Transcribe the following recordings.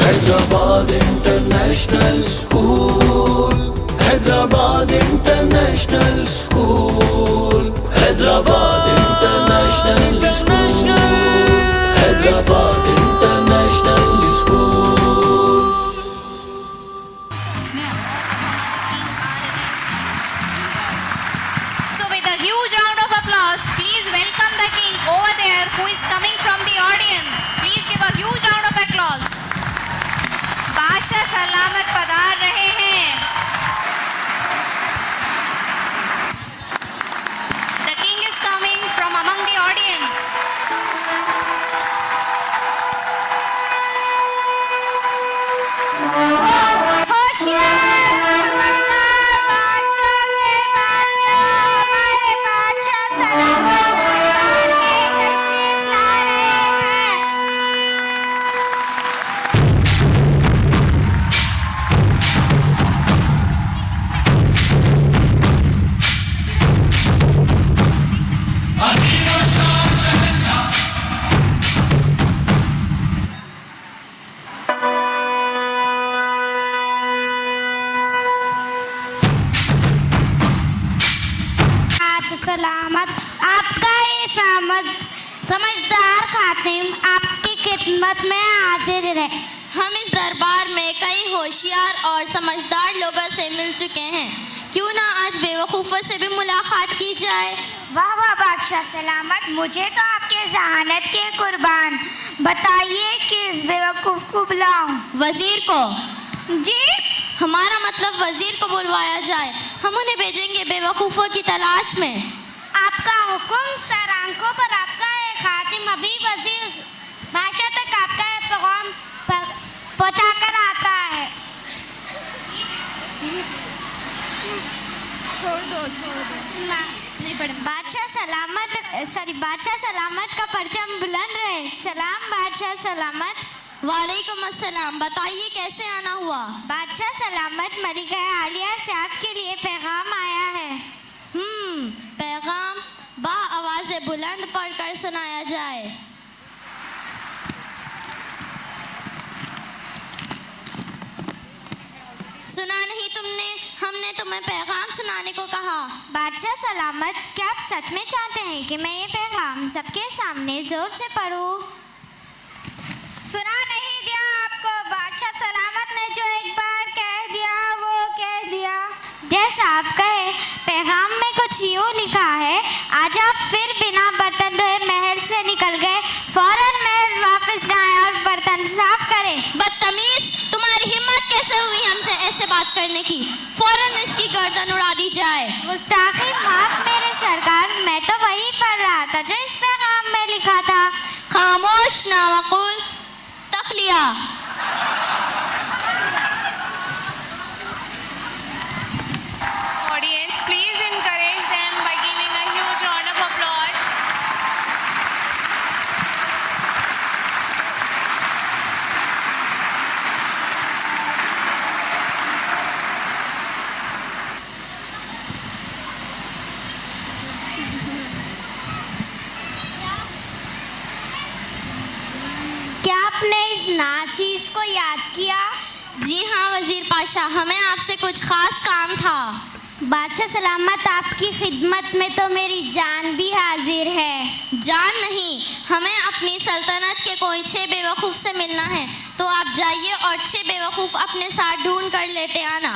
Hyderabad international school, Hyderabad international school, Hyderabad international school, Hyderabad international school. So with a huge round of applause, please welcome the king over there who is coming from the audience. Please give a huge round of applause. बादशाह सलामत पधार रहे हैं। The king is coming from among the audience. सलामत आपका ये समझदार खातिम आपकी खिदमत में हाजिर है। हम इस दरबार में कई होशियार और समझदार लोगों से मिल चुके हैं, क्यों ना आज बेवकूफ़ों से भी मुलाकात की जाए। वाह वाह बादशाह सलामत, मुझे तो आपके जहानत के कुर्बान। बताइए किस बेवकूफ़ को बुलाऊं? वजीर को। जी, हमारा मतलब वजीर को बुलवाया जाए, हम उन्हें भेजेंगे बेवकूफ़ों की तलाश में। आपका हुक्म सर, आंखों पर आपका है खातिम। अभी वजीर बादशाह तक आपका पैगाम पहुँचा कर आता है। छोड़ दो नहीं पड़े। बादशाह सलामत का परचम बुलंद रहे। सलाम बादशाह सलामत। वालेकुम अस्सलाम, बताइए कैसे आना हुआ? बादशाह सलामत, मलिका आलिया से आपके लिए पैगाम आया है। पैगाम बा आवाज़ बुलंद पढ़कर सुनाया जाए। सुना नहीं तुमने? हमने तुम्हें पैगाम सुनाने को कहा। बादशाह सलामत, क्या आप सच में चाहते हैं कि मैं ये पैगाम सबके सामने जोर से पढ़ूं? सुना नहीं दिया आपको? बादशाह सलामत ने जो एक बार कह दिया वो कह दिया। जैसा आप कहे, पैगाम में कुछ यूँ लिखा है, आज आप फिर बिना बर्तन धोए महल से निकल गए, फौरन महल वापस जाएं और बर्तन साफ करें। बदतमीज, तुम्हारी हिम्मत कैसे हुई हमसे ऐसे बात करने की? फौरन इसकी गर्दन उड़ा दी जाए। गुस्ताखी माफ मेरे सरकार, मैं तो वही पढ़ रहा था जो इस पैगाम में लिखा था। खामोश नावकुल तखलिया। Audience, please encourage them by giving a huge round of applause. क्या आपने इस नाचीज को याद किया? जी हाँ वजीर पाशा, हमें आपसे कुछ खास काम था। बादशाह सलामत, आपकी खिदमत में तो मेरी जान भी हाजिर है। जान नहीं, हमें अपनी सल्तनत के कोई 6 बेवकूफ़ से मिलना है, तो आप जाइए और 6 बेवकूफ़ अपने साथ ढूंढ कर लेते आना।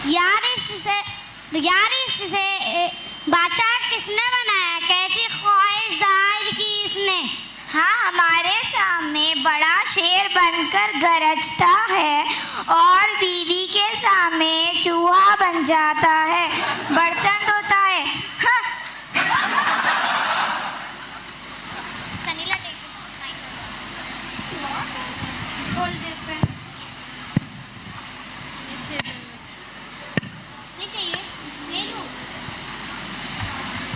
यार इससे बादशाह किसने बनाया? कैसी ख्वाहिश जाहिर की इसने? हाँ, हमारे सामने बड़ा शेर बनकर गरजता है और बीवी के सामने चूहा बन जाता है, बर्तन धोता है। हाँ। सनीला नहीं चाहिए, ले लो।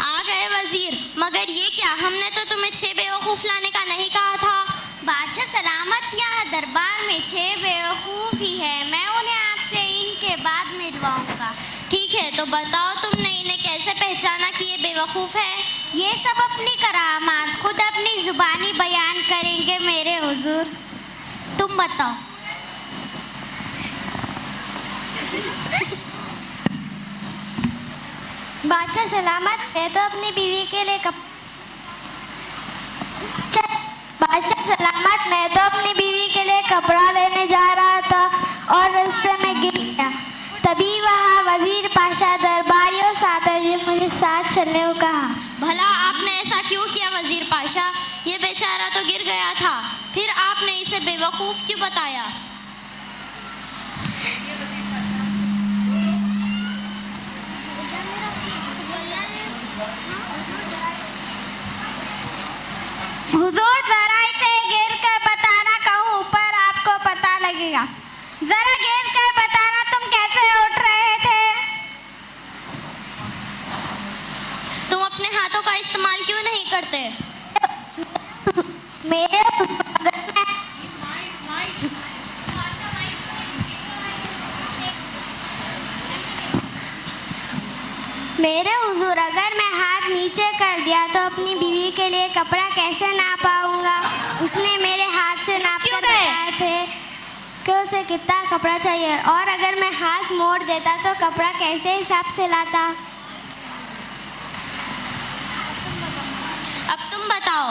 आ गए वजीर, मगर ये क्या? हमने तो तुम्हें 6 बेवकूफ़ लाने का नहीं कहा था। बादशाह सलामत, यहाँ दरबार में 6 बेवकूफ़ ही है, मैं उन्हें आपसे इनके बाद मिलवाऊंगा। ठीक है, तो बताओ तुमने इन्हें कैसे पहचाना कि ये बेवकूफ़ है? ये सब अपनी करामात खुद अपनी जुबानी बयान करेंगे मेरे हुजूर। तुम बताओ। बादशाह सलामत, मैं तो अपनी बीवी के लिए बादशाह सलामत, मैं तो अपनी बीवी के लिए कपड़ा लेने जा रहा था और रास्ते में गिर गया। तभी वहाँ वजीर पाशा दरबारियों साथ मुझे साथ चलने को कहा। भला आपने ऐसा क्यों किया वजीर पाशा? ये बेचारा तो गिर गया था, फिर आपने इसे बेवकूफ़ क्यों बताया? हुजूर, जरा इसे गिर कर बताना कहूँ पर आपको पता लगेगा। जरा गिर कर बताना तुम कैसे उठ रहे थे? तुम अपने हाथों का इस्तेमाल क्यों नहीं करते? मेरे हुजूर, अगर मैं हाथ नीचे कर दिया तो अपनी बीवी के लिए कपड़ा कैसे ना पाऊंगा? उसने मेरे हाथ से नाप कर बताए थे कि उसे कितना कपड़ा चाहिए, और अगर मैं हाथ मोड़ देता तो कपड़ा कैसे हिसाब से लाता? अब तुम बताओ।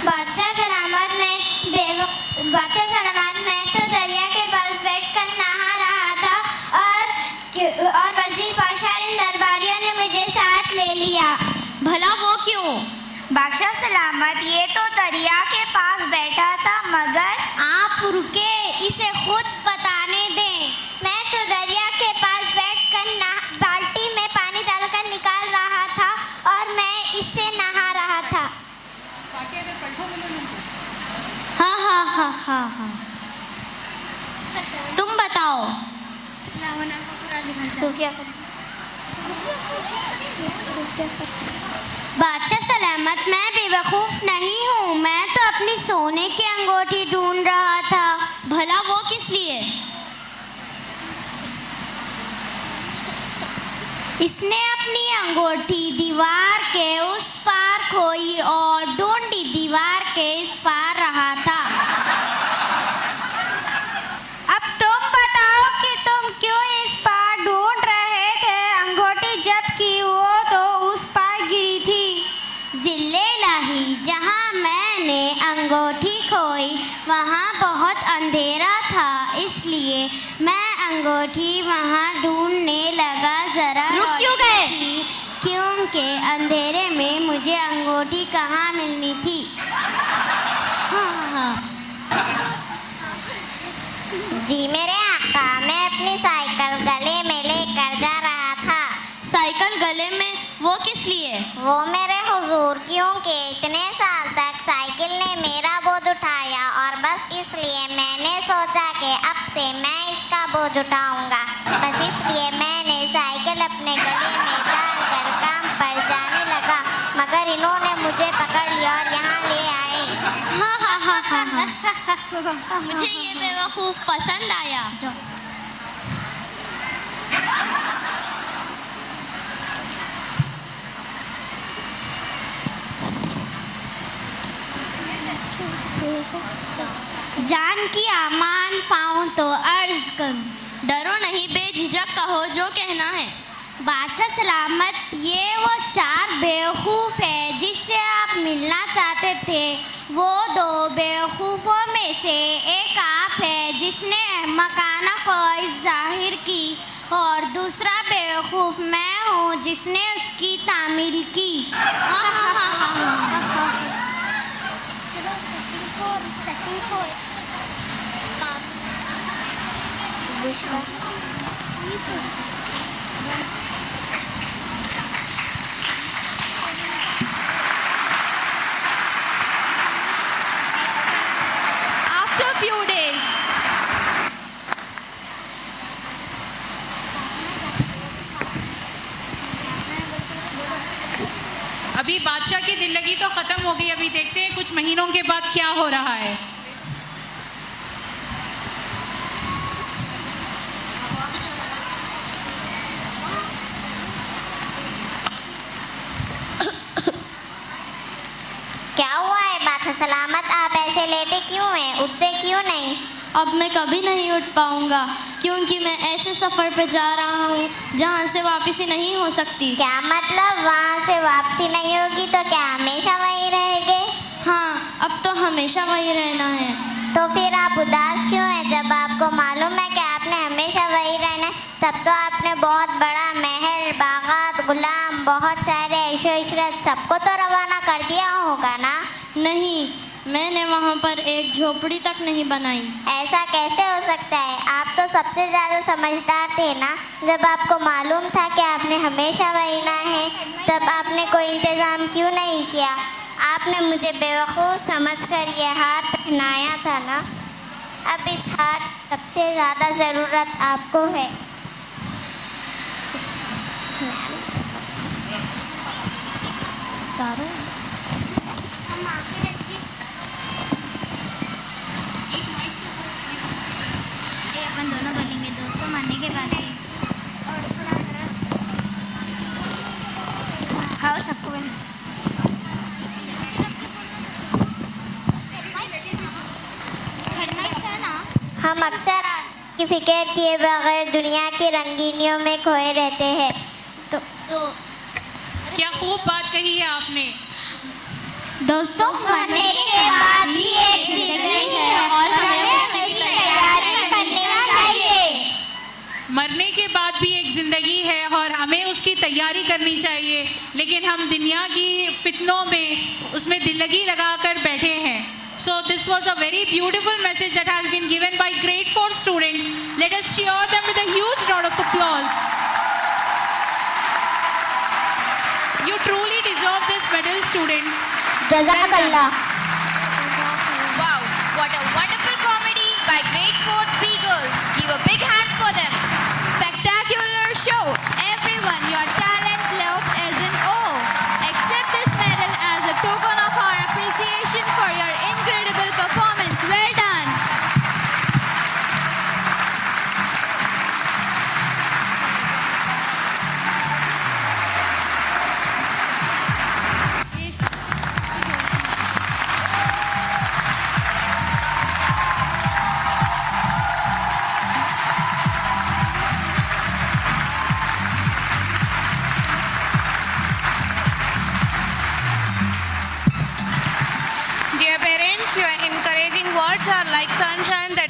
बादशाह सलामत, मैं तो दरिया के पास बैठकर नहा रहा था और वजीर पाशा इन दरबारियों ने मुझे साथ ले लिया। भला वो क्यों? बादशाह सलामत, ये तो दरिया के पास बैठा था, मगर आप रुके, इसे खुद बताने दें। मैं तो दरिया के पास बैठकर बाल्टी में पानी डालकर निकाल रहा था और मैं इससे नहा रहा था। हाँ। तुम बताओ। बादशाह सलामत, मैं बेवकूफ़ नहीं हूँ, मैं तो अपनी सोने की अंगूठी ढूंढ रहा था। भला वो किस लिए? इसने अपनी अंगूठी दीवार के उस पार खोई और ढूंढी दीवार के इस पार रहा था। अब तुम बताओ कि तुम क्यों इस पार ढूंढ रहे थे? अंगूठी जबकि वो तो उस पार गिरी थी। जिल्ले इलाही, जहाँ मैंने अंगूठी खोई वहाँ बहुत अंधेरा था, इसलिए मैं अंगूठी वहाँ ढूंढने लगा। जरा रुक क्यों गए? क्योंकि अंधेरे में मुझे अंगूठी कहाँ मिलनी थी। हाँ। जी मेरे आका, मैं अपनी साइकिल गले में लेकर जा रहा था। साइकिल गले में? वो किस लिए? वो मेरे हुजूर, क्योंकि इतने साल तक साइकिल ने मेरा बोझ उठाया और बस इसलिए मैंने सोचा कि अब से मैं इसका बोझ उठाऊंगा। बस इसलिए मैंने साइकिल अपने गले में डालकर काम पर जाने लगा, मगर इन्होंने मुझे पकड़ लिया और यहाँ ले आए। हाँ। मुझे ये बेवकूफ़ पसंद आया। जान की अमान पाऊँ तो अर्ज करूँ। डरो नहीं, बेझिझक कहो जो कहना है। बादशाह सलामत, ये वो 4 बेवकूफ़ है जिससे आप मिलना चाहते थे। वो 2 बेवकूफ़ों में से एक आप है जिसने अहमकाना ख्वाहिश जाहिर की, और दूसरा बेवकूफ़ मैं हूँ जिसने उसकी तामील की। After a few days, अभी बादशाह की दिल लगी तो ख़त्म हो गई। अभी देखते हैं कुछ महीनों के बाद क्या हो रहा है। सलामत। आप ऐसे लेटे क्यों हैं, उठते क्यों नहीं? अब मैं कभी नहीं उठ पाऊंगा क्योंकि मैं ऐसे सफ़र पे जा रहा हूँ जहाँ से वापसी नहीं हो सकती। क्या मतलब? वहाँ से वापसी नहीं होगी तो क्या हमेशा वहीं रहेंगे? हाँ, अब तो हमेशा वहीं रहना है। तो फिर आप उदास क्यों हैं? जब आपको मालूम है कि आपने हमेशा वहीं रहना है, तब तो आपने बहुत बड़ा महल, बागात, गुलाम, बहुत सारे ऐशो इशरत सबको तो रवाना कर दिया होगा ना? नहीं, मैंने वहाँ पर एक झोपड़ी तक नहीं बनाई। ऐसा कैसे हो सकता है? आप तो सबसे ज़्यादा समझदार थे ना। जब आपको मालूम था कि आपने हमेशा वहीं रहना है, तब आपने कोई इंतज़ाम क्यों नहीं किया? आपने मुझे बेवकूफ़ समझकर ये हार पहनाया था ना। अब इस हार सबसे ज़्यादा ज़रूरत आपको है। अपन दोनों बोलेंगे दोस्तों मानने के बाद ही। हाँ सबको हम अक्सर की फिक्र किए बगैर दुनिया की रंगीनियों में खोए रहते हैं। तो क्या खूब बात कही है आपने। दोस्तों मरने के बाद भी एक जिंदगी है और हमें उसकी तैयारी करनी चाहिए। मरने के बाद भी एक ज़िंदगी है और हमें उसकी तैयारी करनी चाहिए, लेकिन हम दुनिया की फितनों में उसमें दिल लगी लगा कर बैठे हैं। So this was a very beautiful message that has been given by grade 4 students. Let us cheer them with a huge round of applause. You truly deserve this medal, students. जज़ाकल्लाह। Wow, what a wonderful comedy by grade 4 B girls. Give a big hand for them. Spectacular show. Everyone, your talent level is in awe. Accept this medal as a token of our appreciation for your incredible performance. Well done. Dear parents, your encouraging words are like sunshine that